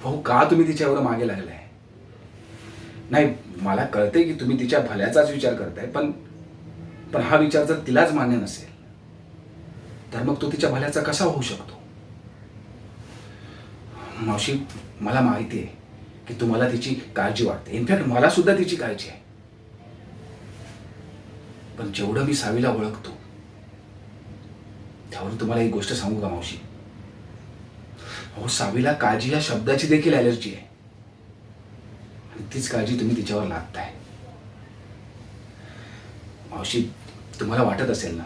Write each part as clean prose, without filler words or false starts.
भाऊ, का तुम्ही तिच्यावर मागे लागलाय? नाही, मला कळतंय की तुम्ही तिच्या भल्याचाच विचार करताय, पण पण हा विचार जर तिलाच मान्य नसेल तर मग तो तिच्या भल्याचा कसा होऊ शकतो? मावशी, मला माहिती आहे की तुम्हाला तिची काळजी वाटते. इनफॅक्ट मला सुद्धा तिची काळजी आहे. पण जेवढं मी सावीला ओळखतो त्यावरून तुम्हाला एक गोष्ट सांगू का मावशी? अहो, सावीला काळजी या शब्दाची देखील ॲलर्जी आहे. आणि तीच काळजी तुम्ही तिच्यावर लादताय. मावशी, तुम्हाला वाटत असेल ना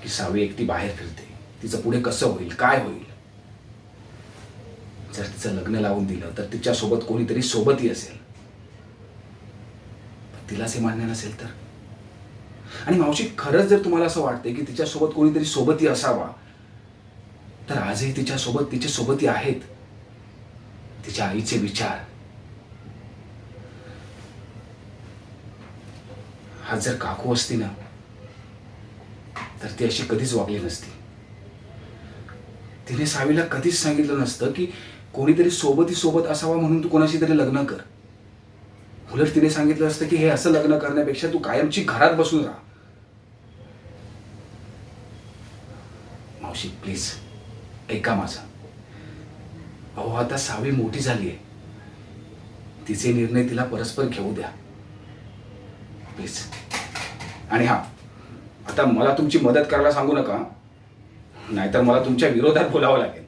की सावी एकटी बाहेर फिरते, तिचं पुढे कसं होईल, काय होईल? जर तिचं लग्न लावून दिलं तर तिच्यासोबत कोणीतरी सोबतही असेल. तिलाच हे मान्य नसेल तर? आणि मावशी, खरंच जर तुम्हाला असं वाटतंय की तिच्यासोबत कोणीतरी सोबतही असावा, तर आजही तिच्यासोबत तिचे सोबती आहेत. तिच्या आईचे विचार. आज जर काकू असती ना तर ती अशी कधीच वागली नसती. तिने सावीला कधीच सांगितलं नसतं की कोणीतरी सोबत असावा म्हणून तू कोणाशी तरी लग्न कर. उलट तिने सांगितलं असतं की हे असं लग्न करण्यापेक्षा तू कायमची घरात बसून राहा. मावशी, प्लीज ऐका माझं. अहो, आता सावी मोठी झाली आहे. तिचे निर्णय तिला परस्पर घेऊ द्या प्लीज. आणि हा, आता मला तुमची मदत करायला सांगू नका, नाहीतर मला तुमच्या विरोधात बोलावं लागेल.